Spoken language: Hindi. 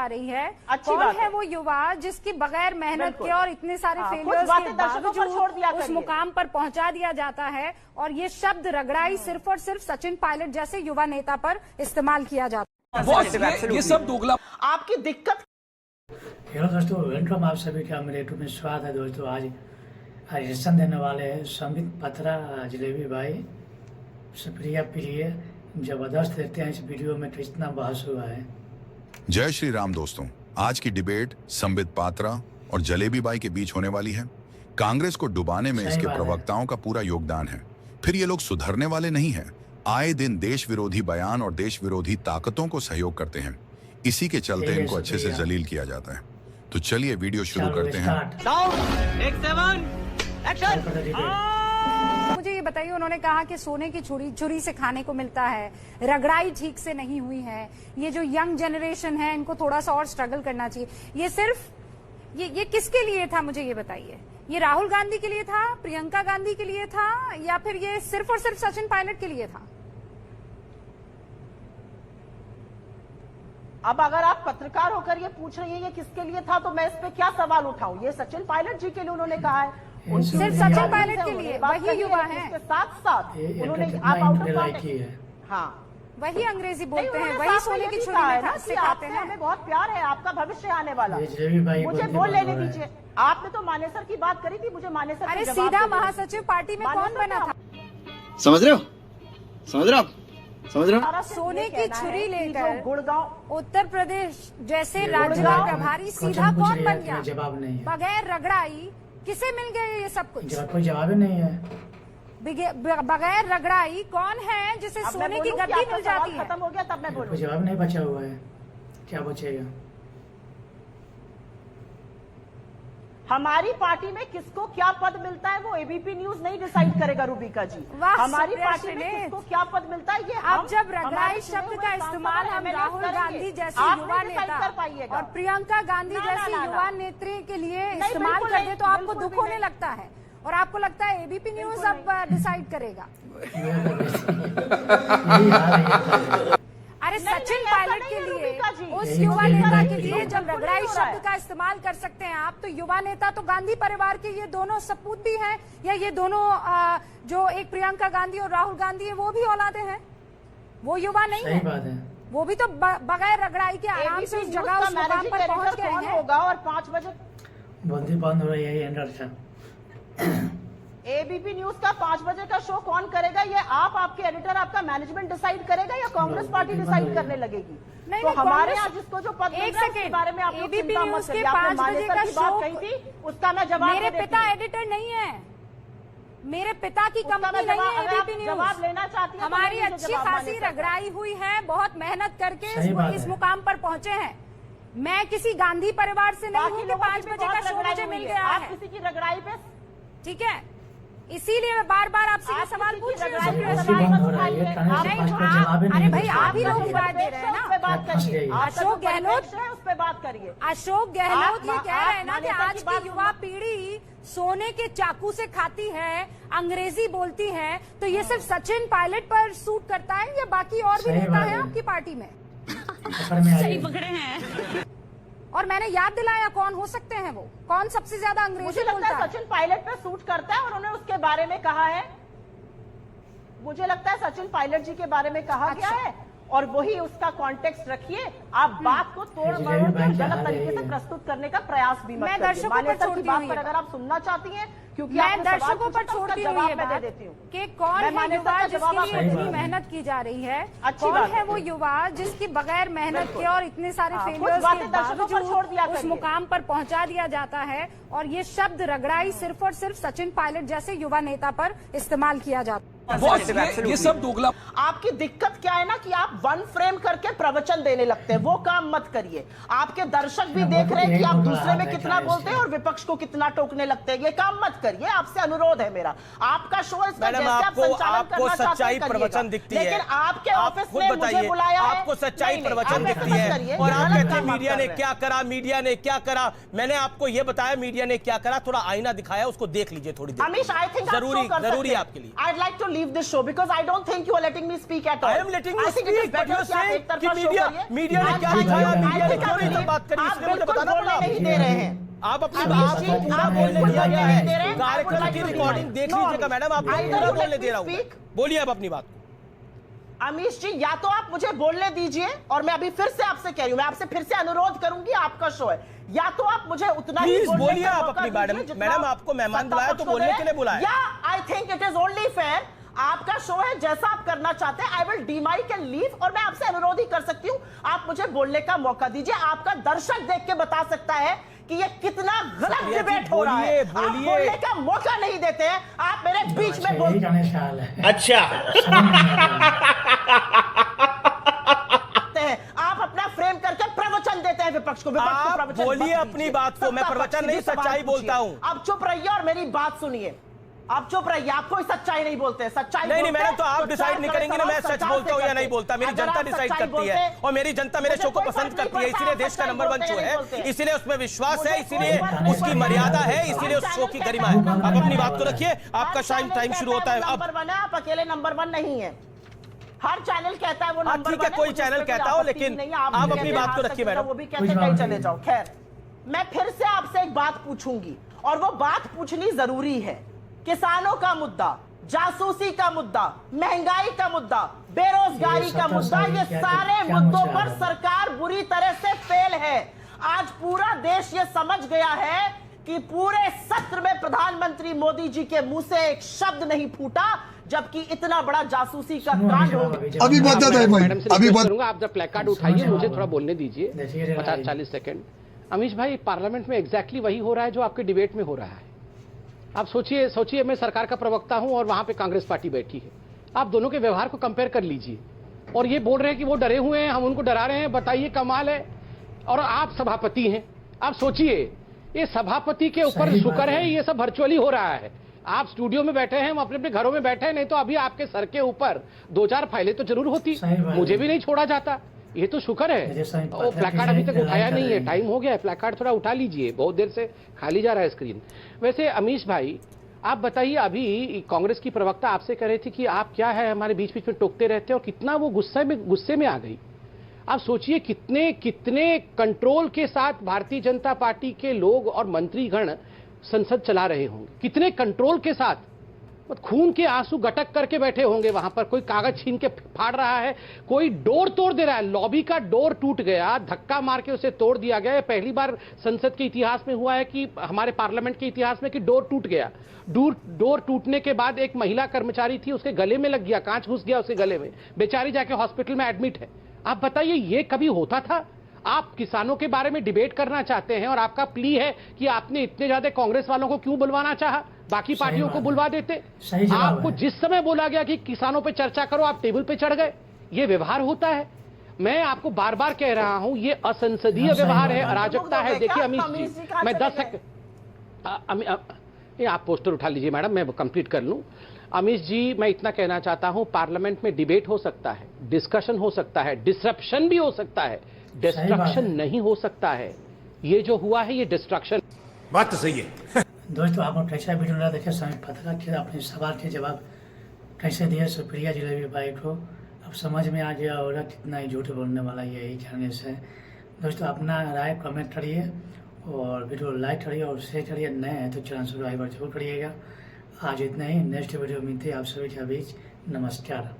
जा रही है। कौन है वो युवा जिसकी बगैर मेहनत के और इतने सारे फेलियर्स के बावजूद उस मुकाम पर पहुंचा दिया जाता है, और ये शब्द रगड़ाई सिर्फ और सिर्फ सचिन पायलट जैसे युवा नेता पर इस्तेमाल किया जाता है। ये सब दोगला आपकी दिक्कत। हेलो दोस्तों, वेलकम आप सभी का मेरे यूट्यूब में स्वागत है। दोस्तों आज रजिस्ट्रेशन देने वाले हैं संबित पात्रा, जलेबी भाई, सुप्रिया प्रिय। जबरदस्त देते हैं इस वीडियो में, तो इतना बहस हुआ है। जय श्री राम दोस्तों, आज की डिबेट संबित पात्रा और जलेबी बाई के बीच होने वाली है। कांग्रेस को डुबाने में इसके प्रवक्ताओं का पूरा योगदान है। फिर ये लोग सुधरने वाले नहीं हैं। आए दिन देश विरोधी बयान और देश विरोधी ताकतों को सहयोग करते हैं। इसी के चलते इनको अच्छे से जलील किया जाता है। तो चलिए वीडियो शुरू करते हैं। मुझे ये बताइए, उन्होंने कहा कि सोने की छुरी से खाने को मिलता है, रगड़ाई ठीक से नहीं हुई है, ये जो यंग जनरेशन है इनको थोड़ा सा और स्ट्रगल करना चाहिए। ये सिर्फ ये किसके लिए था, मुझे ये बताइए। ये राहुल गांधी के लिए था, प्रियंका गांधी के लिए था, या फिर ये सिर्फ और सिर्फ सचिन पायलट के लिए था? अब अगर आप पत्रकार होकर ये पूछ रही हैं ये किसके लिए था, तो मैं इस पे क्या सवाल उठाऊं? ये सचिन पायलट जी के लिए उन्होंने कहा है, सिर्फ सचिन पायलट के लिए, वही युवा है। उसके साथ साथ उन्होंने आप आउट ऑफ कॉन्टेक्स्ट, हाँ वही अंग्रेजी बोलते हैं, वही सोने की छुरी सिखाते हैं। हमें बहुत प्यार है, आपका भविष्य आने वाला, मुझे बोल लेने दीजिए। आपने तो मानेसर की बात करी थी, मुझे मानेसर अरे सीधा महासचिव पार्टी में कौन बना था? समझ रहे हो? समझ रहे हो? समझ रहे हो? सोने की छुरी लेकर गुड़गांव उत्तर प्रदेश जैसे राज्य का प्रभारी सीधा कौन बन गया? जवाब नहीं है। बगैर रगड़ाई किसे मिल गए ये सब कुछ? कोई जवाब ही नहीं है। बगैर रगड़ाई कौन है जिसे सोने की गद्दी मिल जाती है? खत्म हो गया तब मैं बोलूं। कोई जवाब नहीं बचा हुआ है, क्या बचेगा? हमारी पार्टी में किसको क्या पद मिलता है वो एबीपी न्यूज नहीं डिसाइड करेगा रूबिका जी। हमारी पार्टी में किसको क्या पद मिलता है ये अब जब रगड़ाई शब्द का इस्तेमाल हम राहुल गांधी जैसे युवा नेता और प्रियंका गांधी जैसी युवा नेत्री के लिए इस्तेमाल कर दे तो आपको दुख होने लगता है, और आपको लगता है एबीपी न्यूज अब डिसाइड करेगा। अरे सचिन पायलट के लिए, उस युवा नेता के लिए जब रगड़ाई शब्द का इस्तेमाल कर सकते हैं आप, तो युवा नेता तो गांधी परिवार के ये दोनों सपूत भी हैं, या ये दोनों जो एक प्रियंका गांधी और राहुल गांधी है वो भी औलादे हैं, वो युवा नहीं है? बात है। वो भी तो बगैर रगड़ाई के आराम से उस जगह उस मुकाम पर पहुंच गए हैं। होगा और 5 बजे बंद हो रही है। एबीपी न्यूज का 5 बजे का शो कौन करेगा? ये आप, आपके एडिटर, आपका मैनेजमेंट डिसाइड करेगा या कांग्रेस पार्टी डिसाइड करने लगेगी? नहीं, तो हमारे यहाँ जिसको जो पद एक सेकेंड, बारे में आप एबीपी न्यूज के 5 बजे का शो कही थी, उसका मैं जवाब मेरे पिता एडिटर नहीं है, मेरे पिता की कंपनी नहीं है एबीपी न्यूज। जवाब लेना चाहती है हमारी अच्छी खासी रगड़ाई हुई है, बहुत मेहनत करके इस मुकाम पर पहुंचे हैं। मैं किसी गांधी परिवार से नहीं हूँ कि 5 बजे का शो मुझे मिल गया है। किसी की रगड़ाई पे, ठीक है, इसीलिए मैं बार बार आपसे ये सवाल पूछ रही हूँ। अरे भाई आप ही लोग हिदायत दे रहे हैं ना। अशोक गहलोत उस पर बात करिए। अशोक गहलोत ये कह रहे हैं ना कि आज की युवा पीढ़ी सोने के चाकू से खाती है, अंग्रेजी बोलती है, तो ये सिर्फ सचिन पायलट पर सूट करता है या बाकी और भी नेता है आपकी पार्टी में? सही पकड़े हैं। और मैंने याद दिलाया कौन हो सकते हैं वो, कौन सबसे ज्यादा अंग्रेजी मुझे लगता है सचिन पायलट पे सूट करता है, और उन्होंने उसके बारे में कहा है, मुझे लगता है सचिन पायलट जी के बारे में कहा गया है, और वही उसका कॉन्टेक्स्ट रखिए। आप बात को तोड़ मरोड़ के गलत तरीके से प्रस्तुत करने का प्रयास भी मत करिए। मैं दर्शकों पर छोड़ दी हुई है, अगर आप सुनना चाहती हैं, क्योंकि मैं दर्शकों पर छोड़ दी हुई है बात कि कौन है युवा जिसके लिए इतनी मेहनत की जा रही है, कौन है वो युवा जिसकी बगैर मेहनत के और इतने सारे फेलियर्स के बावजूद उस मुकाम पर पहुंचा दिया जाता है, और ये शब्द रगड़ाई सिर्फ और सिर्फ सचिन पायलट जैसे युवा नेता पर इस्तेमाल किया जाता है। ये सब दोगला। आपकी दिक्कत क्या है ना कि आप वन फ्रेम करके प्रवचन देने लगते हैं, वो काम मत करिए। आपके दर्शक भी देख रहे हैं कि आप दूसरे में कितना बोलते हैं और विपक्ष को कितना टोकने लगते हैं। ये काम मत करिए, आपसे अनुरोध है मेरा। आपका शो इसका जैसे आप संचालन करना चाहते हैं प्रवचन दिखती है, लेकिन आपके ऑफिस में मुझे बुलाया है, आपको सच्चाई प्रवचन दिखती है, और आप कहते हैं मीडिया ने क्या करा, मीडिया ने क्या करा। मैंने आपको ये बताया मीडिया ने क्या करा, थोड़ा आईना दिखाया, उसको देख लीजिए थोड़ी देर। अमीश, आई थिंक जरूरी आपके लिए। I'd like to leave this show because I don't think you are letting me speak at all. I am letting you I think it is speak, but better you are कि आप saying एक तरफा कि show media- करिए। media ने क्या I दिखाया, think media ने आप क्यों नहीं बात करी, आप इसलिए मुझे बिल्कुल बताना बोलने पड़ा। नहीं दे रहे हैं। आप अपनी अमीश बात जी, को आप पूरा बिल्कुल बोलने दिया बोलने गया नहीं दे रहे है। हैं। कार्यक्रम की रिकॉर्डिंग देख लीजिएगा मैडम, आप पूरा बोलने दे रहा हूँ मैं। बोलिए अब अपनी बात। अमीश जी, या तो आप मुझे बोलने दीजिए और मैं अभी फिर से आपसे कह रही हूं, मैं आपसे फिर से अनुरोध करूंगी, आपका शो है, या तो आप मुझे उतना ही प्लीज बोलने बोलिए का आप मौका अपनी दीजिए मैडम। जितना मैडम आपको मेहमान सत्ता बुलाया पक्ष तो को बोलने दे। के लिए बुलाया। या I think it is only fair, आपका शो है, जैसा आप करना चाहते हैं। आई विल डीमाइक एंड लीव, और मैं आपसे अनुरोध ही कर सकती हूं, आप मुझे बोलने का मौका दीजिए। आपका दर्शक देख के बता सकता है कि ये कितना गलत सत्या जी, डिबेट हो रहा है। आप बोलिए। बोलने का मौका नहीं देते हैं, आप मेरे बीच में यही जाने से हाल है। अच्छा हैं। आप अपना फ्रेम करके प्रवचन देते हैं विपक्ष को। विपक्ष को आप प्रवचन बोलिए मत अपनी दीजिए। बात को, मैं सत्ता प्रवचन पक्ष नहीं, भी सवाल सच्चाई पूछिए। बोलता हूं। आप चुप रहिए और मेरी बात सुनिए। आप चुप रहिए, आप कोई सच्चाई नहीं बोलते। सच्चाई नहीं बोलते मैडम, तो आप चार डिसाइड नहीं कड़े करेंगे ना सवाल मैं सच सरकार बोलता से हूँ या करते। नहीं बोलता। मेरी अगर जनता आप डिसाइड सच्चाई करती है, बोलते, और मेरी जनता मेरे मुझे शो को कोई पसंद फर्क करती है, नहीं इसीलिए पड़ता, देश का आप नंबर वन सच्चाई शो बोलते है, या नहीं बोलते। इसीलिए उसमें विश्वास है, मुझे इसीलिए कोई फर्क नहीं उसकी पड़ता। मर्यादा है, इसीलिए उस हर शो की चैनल गरिमा कहता है। है आप अपनी बात को नंबर रखिए, आपका हर चैनल टाइम शुरू कहता होता है वो अब। नंबर वन है, आप अकेले नंबर वन नहीं है। हर चैनल कहता है वो हाँ, नंबर ठीक वन है, है, कोई मुझे चैनल इसमें कोई कहता हो, आपत्ति लेकिन नहीं है। आप कहते अपनी हैं, बात को हार रखिए सकते हो, मैडम। वो भी कुछ कहते हैं बात कहीं चले नहीं। जाओ। खैर, मैं फिर से आपसे एक बात पूछूंगी, और वो बात पूछनी जरूरी है। किसानों का मुद्दा, जासूसी का मुद्दा, महंगाई का मुद्दा, बेरोजगारी का मुद्दा, ये सारे मुद्दों पर सरकार बुरी तरह से फेल है। आज पूरा देश ये समझ गया है कि पूरे सत्र में प्रधानमंत्री मोदी जी के मुंह से एक शब्द नहीं फूटा, जबकि इतना बड़ा जासूसी का कांड हो गया। अभी बात ज्यादा है भाई, मैडम से अभी रिक्वेस्ट बात करूंगा, आप जब प्लेकार्ड उठाइए मुझे थोड़ा बोलने दीजिए। देखिए, 50-40 सेकंड। अमीश भाई, पार्लियामेंट में एग्जैक्टली वही हो रहा है जो आपके डिबेट में हो रहा है। आप सोचिए, मैं सरकार का प्रवक्ता हूं और वहां पे कांग्रेस पार्टी बैठी है। आप दोनों के व्यवहार को कंपेयर कर लीजिए, और ये बोल रहे हैं कि वो डरे हुए हैं, हम उनको डरा रहे हैं। बताइए, कमाल है। और आप सभापति हैं, आप सोचिए, ये सभापति के ऊपर सही शुक्र बात है है। ये सब वर्चुअली हो रहा है। आप स्टूडियो में बैठे हैं, हम अपने अपने घरों में बैठे हैं, नहीं तो अभी आपके सर के ऊपर 2-4 फाइलें तो जरूर होती, सही बात मुझे है। भी नहीं छोड़ा जाता। ये तो शुक्र है। जैसे हम वो पता प्लेकार्ड है अभी कि तक उठाया कर नहीं है, रहे हैं। टाइम हो गया है। प्लेकार्ड थोड़ा उठा लीजिए, बहुत देर से खाली जा रहा है स्क्रीन। वैसे अमीश भाई, आप बताइए, अभी कांग्रेस की प्रवक्ता आपसे कह रही थी कि आप क्या है हमारे बीच बीच में टोकते रहते हैं, और कितना वो गुस्से में आ गई। आप सोचिए, कितने कंट्रोल के साथ भारतीय जनता पार्टी के लोग और मंत्रीगण संसद चला रहे होंगे, कितने कंट्रोल के साथ, खून के आंसू गटक करके बैठे होंगे वहां पर। कोई कागज छीन के फाड़ रहा है, कोई डोर तोड़ दे रहा है। लॉबी का डोर टूट गया, धक्का मार के उसे तोड़ दिया गया। पहली बार संसद के इतिहास में हुआ है कि हमारे पार्लियामेंट के इतिहास में कि डोर टूट गया। डोर टूटने के बाद एक महिला कर्मचारी थी, उसके गले में लग गया, कांच घुस गया उसके गले में, बेचारी जाके हॉस्पिटल में एडमिट है। आप बताइए, ये कभी होता था? आप किसानों के बारे में डिबेट करना चाहते हैं, और आपका प्ली है कि आपने इतने ज्यादा कांग्रेस वालों को क्यों बुलवाना चाहा, बाकी पार्टियों को बुलवा देते। सही जवाब आपको है। जिस समय बोला गया कि किसानों पे चर्चा करो, आप टेबल पे चढ़ गए। ये व्यवहार होता है। मैं आपको बार बार कह रहा हूं, ये असंसदीय सही व्यवहार है, बात है। अराजकता है। देखिए अमीश अमीश जी, जी कहाँ मैं चले 10 सेकंड, ये आप पोस्टर उठा लीजिए मैडम, मैं कंप्लीट कर लूं। अमीश जी, मैं इतना कहना चाहता हूं, पार्लियामेंट में डिबेट हो सकता है, डिस्कशन हो सकता है, डिसरप्शन भी हो सकता है, डिस्ट्रक्शन नहीं हो सकता है। ये जो हुआ है, ये डिस्ट्रक्शन। बात तो सही है। दोस्तों, आपने कैसा वीडियो ना देखे, समय पता कि अपने सवाल के जवाब कैसे दिए सुप्रिया जलेबी बाई को। अब समझ में आ गया होगा कितना ही झूठ बोलने वाला यही कहने से। दोस्तों, अपना राय कमेंट करिए और वीडियो लाइक करिए और शेयर करिए। नए हैं तो चैनल सब्सक्राइब जरूर करिएगा। आज इतना ही, नेक्स्ट वीडियो मिलते हैं आप सभी के बीच। नमस्कार।